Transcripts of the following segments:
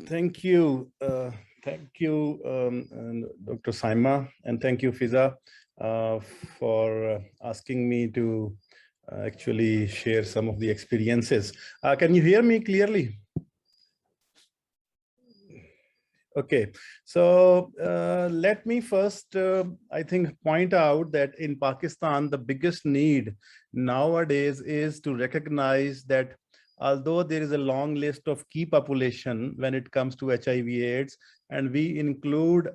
Thank you. Thank you, and Dr. Saima, and thank you, Fiza, for asking me to actually share some of the experiences. Can you hear me clearly? Okay, so let me first, I think, point out that in Pakistan, the biggest need nowadays is to recognize that although there is a long list of key population when it comes to HIV/AIDS, and we include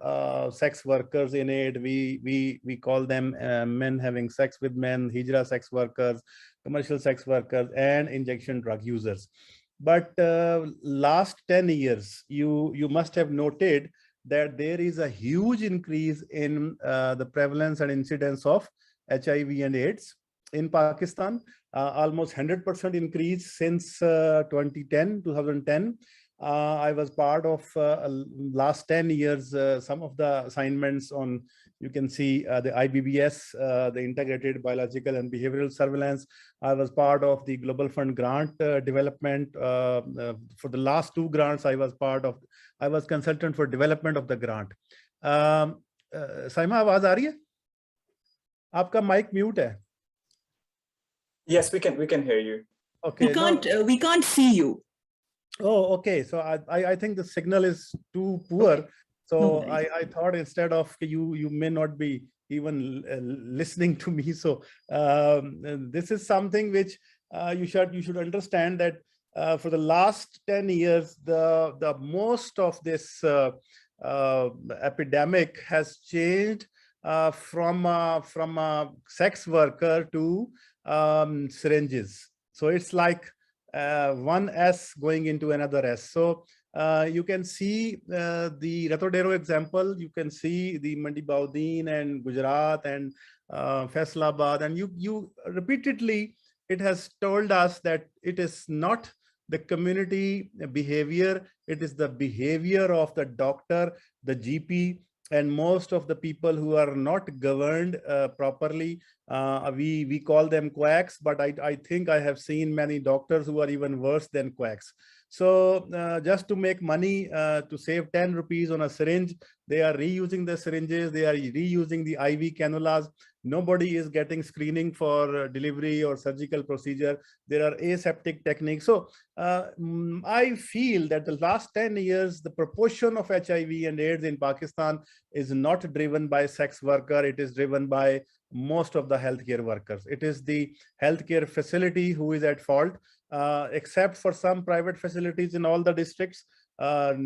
sex workers in it, we call them men having sex with men, hijra sex workers, commercial sex workers, and injection drug users. But last 10 years, you must have noted that there is a huge increase in the prevalence and incidence of HIV and AIDS in Pakistan, almost 100% increase since 2010. I was part of last 10 years, some of the assignments on, you can see the IBBS, the Integrated Biological and Behavioral Surveillance. I was part of the Global Fund grant development. For the last two grants, I was consultant for development of the grant. Saima आवाज आ रही है? आपका mic mute है. Yes, we can hear you. Okay. We can't see you. Oh, okay. So I think the signal is too poor. Okay. So no, I thought instead of you may not be even listening to me. So this is something which you should understand that for the last 10 years, the most of this epidemic has changed from a sex worker to syringes. So it's like one S going into another S. So you can see the Ratodero example. You can see the Mandi Baudin and Gujarat and Faisalabad, and you repeatedly, it has told us that it is not the community behavior, it is the behavior of the doctor, the GP, and most of the people who are not governed properly. We call them quacks, but I think I have seen many doctors who are even worse than quacks. So just to make money, to save 10 rupees on a syringe, they are reusing the syringes, they are reusing the IV cannulas. Nobody is getting screening for delivery or surgical procedure. There are aseptic techniques. So I feel that the last 10 years, the proportion of HIV and AIDS in Pakistan is not driven by sex worker. It is driven by most of the healthcare workers. It is the healthcare facility who is at fault, except for some private facilities in all the districts.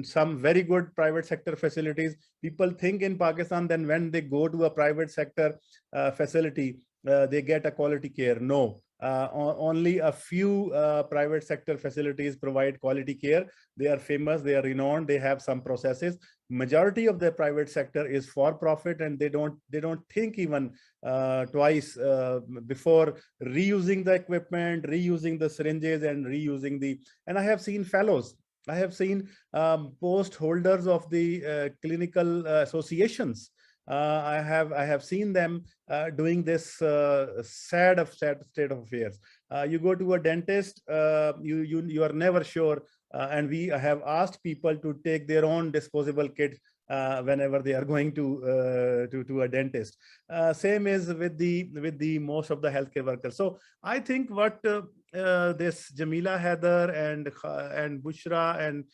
Some very good private sector facilities. People think in Pakistan, then when they go to a private sector facility, they get a quality care. No, only a few private sector facilities provide quality care. They are famous, they are renowned, they have some processes. Majority of the private sector is for profit, and they don't think even twice before reusing the equipment, reusing the syringes, and reusing the. And I have seen fellows. I have seen post holders of the clinical associations. I have seen them doing this sad state of affairs. You go to a dentist, you are never sure, and we have asked people to take their own disposable kit whenever they are going to a dentist. Same is with the most of the healthcare workers. So I think what this Jamila Heather and Bushra and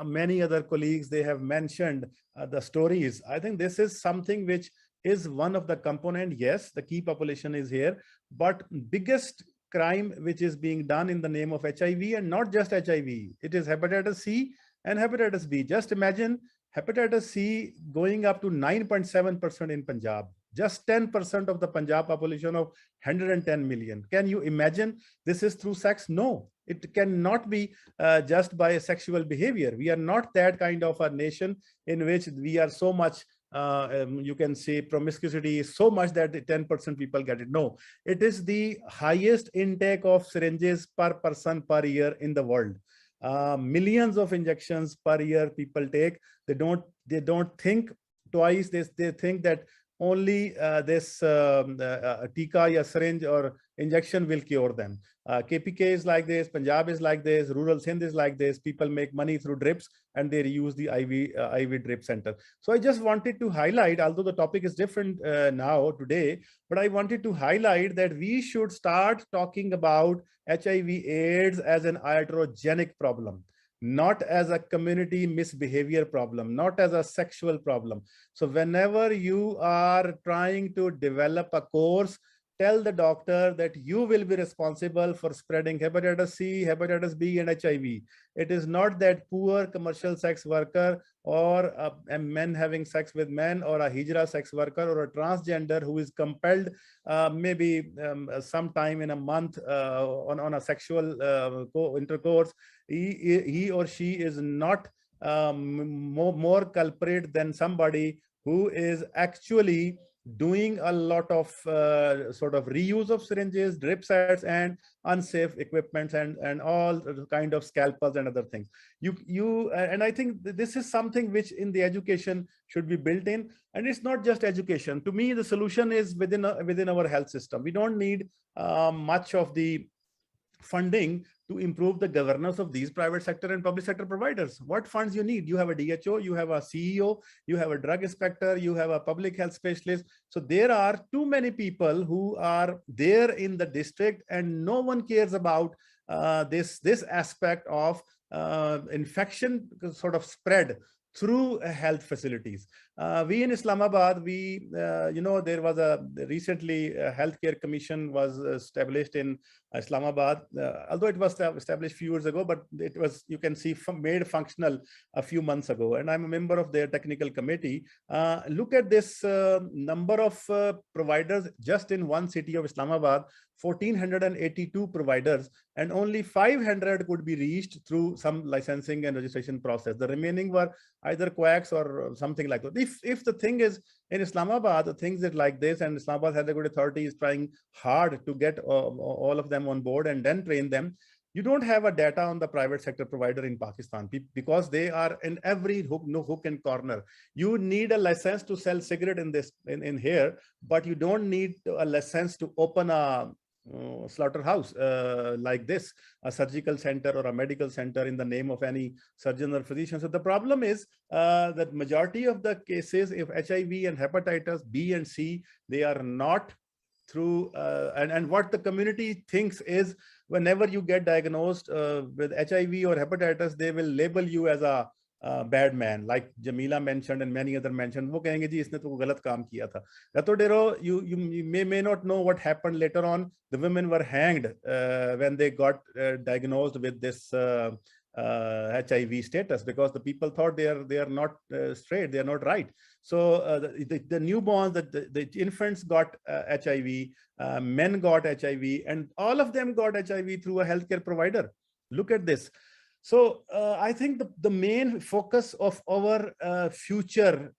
many other colleagues, they have mentioned the stories. I think this is something which is one of the component. Yes, the key population is here, but biggest crime which is being done in the name of HIV, and not just HIV, it is hepatitis C and hepatitis B. Just imagine hepatitis C going up to 9.7% in Punjab. Just 10% of the Punjab population of 110 million. Can you imagine this is through sex? No, it cannot be just by sexual behavior. We are not that kind of a nation in which we are so much, you can say promiscuity is so much that 10% people get it. No, it is the highest intake of syringes per person per year in the world. Millions of injections per year people take. They don't think twice. They think that only this tika or syringe or injection will cure them. KPK is like this, Punjab is like this, rural Sindh is like this. People make money through drips and they reuse the IV drip center. So I just wanted to highlight, although the topic is different now today, but I wanted to highlight that we should start talking about HIV/AIDS as an iatrogenic problem, not as a community misbehavior problem, not as a sexual problem. So whenever you are trying to develop a course, tell the doctor that you will be responsible for spreading hepatitis C, hepatitis B, and HIV. It is not that poor commercial sex worker or a men having sex with men, or a hijra sex worker, or a transgender who is compelled maybe sometime in a month on a sexual intercourse. He or she is not more culprit than somebody who is actually doing a lot of sort of reuse of syringes, drip sets, and unsafe equipments, and all kind of scalpels and other things. And I think this is something which in the education should be built in. And it's not just education. To me, the solution is within our health system. We don't need much of the funding to improve the governance of these private sector and public sector providers. What funds you need? You have a DHO, you have a CEO, you have a drug inspector, you have a public health specialist. So there are too many people who are there in the district, and no one cares about this aspect of infection sort of spread through health facilities. We in Islamabad, there was recently a healthcare commission was established in Islamabad, although it was established a few years ago, but it was, you can see, made functional a few months ago. And I'm a member of their technical committee. Look at this number of providers just in one city of Islamabad, 1,482 providers, and only 500 could be reached through some licensing and registration process. The remaining were either quacks or something like that. If the thing is in Islamabad, the things is like this, and Islamabad Health Regulatory Authority is trying hard to get all of them on board and then train them. You don't have a data on the private sector provider in Pakistan because they are in every hook and corner. You need a license to sell cigarette in here, but you don't need a license to open a slaughterhouse like this, a surgical center or a medical center in the name of any surgeon or physician. So the problem is that majority of the cases, if HIV and hepatitis B and C, they are not through and what the community thinks is, whenever you get diagnosed with HIV or hepatitis, they will label you as a bad man, like Jamila mentioned and many other mentioned. वो कहेंगे जी इसने तो गलत काम किया था. Ratodero, you may not know what happened later on. The women were hanged when they got diagnosed with this HIV status, because the people thought they are not straight, they are not right. So the newborns, the infants got HIV, men got HIV, and all of them got HIV through a healthcare provider. Look at this. So I think the main focus of our future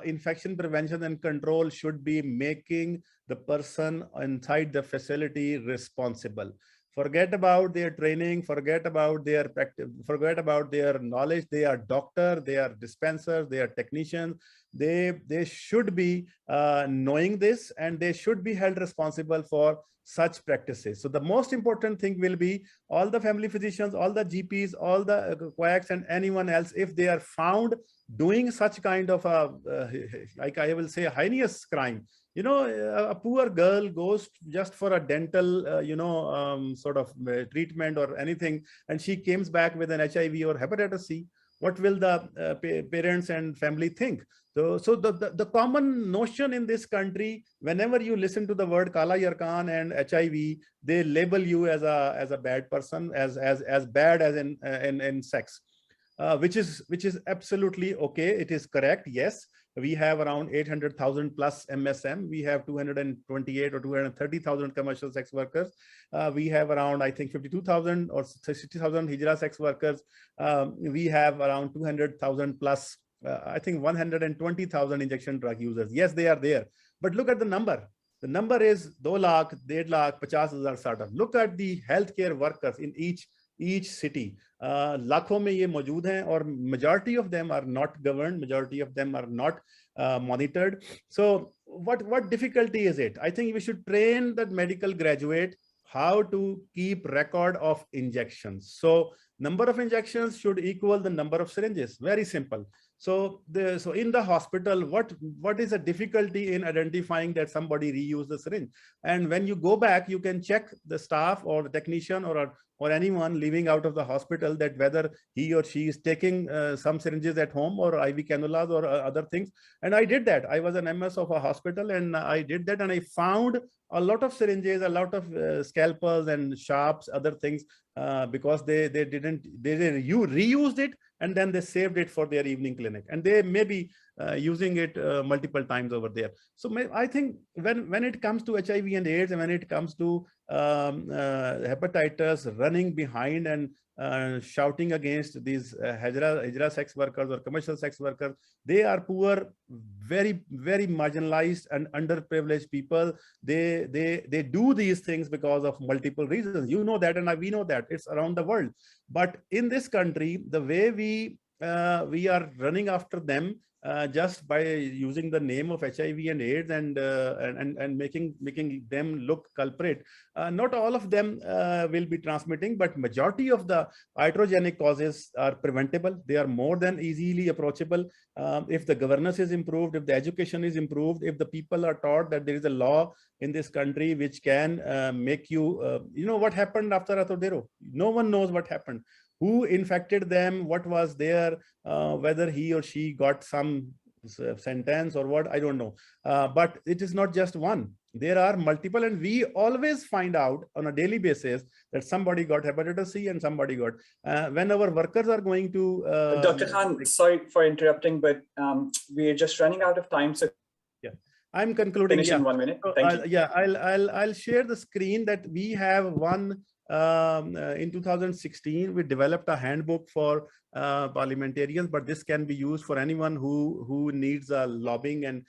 infection prevention and control should be making the person inside the facility responsible. Forget about their training, forget about their practice, forget about their knowledge. They are doctors, they are dispensers, they are technicians. They should be knowing this, and they should be held responsible for such practices. So the most important thing will be all the family physicians, all the GPs, all the quacks, and anyone else, if they are found doing such kind of a, like I will say, a heinous crime. You know, a poor girl goes just for a dental, sort of treatment or anything, and she comes back with an HIV or hepatitis C. What will the parents and family think? So the common notion in this country, whenever you listen to the word Kala Yarkan and HIV, they label you as a bad person, as bad as in sex, which is absolutely okay. It is correct. Yes, we have around 800,000 plus MSM. We have 228 or 230,000 commercial sex workers. We have around, I think, 52,000 or 60,000 Hijra sex workers. We have around 200,000 plus, I think 120,000 injection drug users. Yes, they are there. But look at the number. The number is 2 lakh, 1.5 lakh, 50,000 startup. Look at the healthcare workers in each city. लाखों में ये मौजूद हैं, और majority of them are not governed, majority of them are not monitored. So what difficulty is it? I think we should train the medical graduate how to keep record of injections. So number of injections should equal the number of syringes. Very simple. So in the hospital, what is the difficulty in identifying that somebody reused the syringe? And when you go back, you can check the staff or the technician or anyone leaving out of the hospital that whether he or she is taking some syringes at home or IV cannulas or other things. And I did that. I was an MS of a hospital, and I did that, and I found a lot of syringes, a lot of scalpels and sharps, other things, because they reused it, and then they saved it for their evening clinic, and they may be using it multiple times over there. So I think when it comes to HIV and AIDS, and when it comes to hepatitis, running behind and shouting against these hijra sex workers or commercial sex workers, they are poor, very, very marginalized and underprivileged people. They do these things because of multiple reasons. You know that, and we know that. It's around the world. But in this country, the way we are running after them, just by using the name of HIV and AIDS and making them look culprit. Not all of them will be transmitting, but majority of the iatrogenic causes are preventable. They are more than easily approachable. If the governance is improved, if the education is improved, if the people are taught that there is a law in this country which can make you, you know what happened after Atodero? No one knows what happened. Who infected them, what was there, whether he or she got some sentence or what, I don't know. But it is not just one. There are multiple, and we always find out on a daily basis that somebody got hepatitis C and somebody got, when our workers are going to... Dr. Khan, sorry for interrupting, but we are just running out of time. So yeah, I'm concluding. Finish in 1 minute. So, Thank you. Yeah, I'll share the screen that we have one. In 2016, we developed a handbook for parliamentarians, but this can be used for anyone who needs a lobbying, and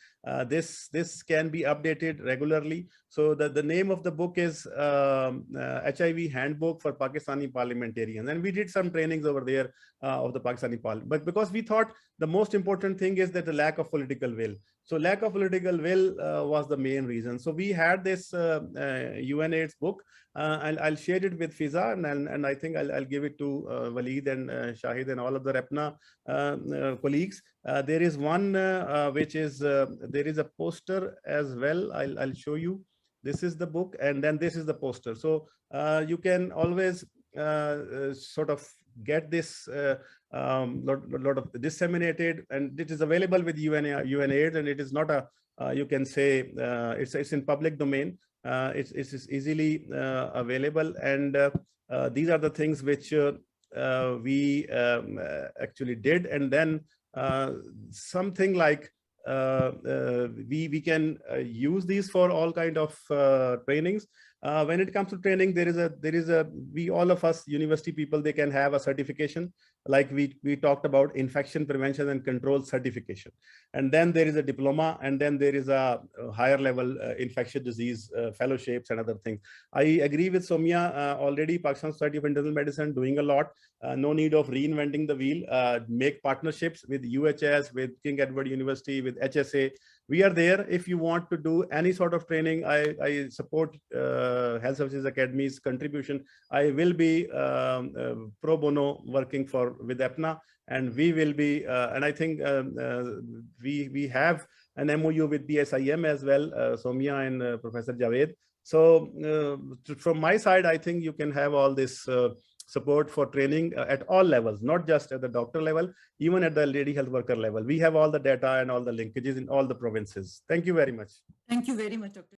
this can be updated regularly. So the name of the book is HIV Handbook for Pakistani Parliamentarians, and we did some trainings over there of the Pakistani Parliament. But because we thought the most important thing is that the lack of political will. So lack of political will was the main reason. So we had this UNAIDS book. I'll share it with Fiza, and I think I'll give it to Waleed and Shahid and all of the REPNA colleagues. There is one which is, there is a poster as well. I'll show you. This is the book, and then this is the poster. So you can always sort of get this lot of disseminated, and it is available with UNAIDS, and it is not a, you can say, it's in public domain. It's easily available, and these are the things which we actually did. And then something like we can use these for all kind of trainings. When it comes to training, there is a we, all of us university people, they can have a certification, like we talked about infection prevention and control certification, and then there is a diploma, and then there is a higher level infectious disease fellowships and other things. I agree with Soumya. Already Pakistan Society of Internal Medicine doing a lot. No need of reinventing the wheel. Make partnerships with UHS, with King Edward University, with HSA. We are there. If you want to do any sort of training, I support Health Services Academy's contribution. I will be pro bono working with EPNA, and we will be, and I think we have an MOU with PSIM as well, Soumya and Professor Javed. So from my side, I think you can have all this support for training at all levels, not just at the doctor level, even at the lady health worker level. We have all the data and all the linkages in all the provinces. Thank you very much. Thank you very much, Dr.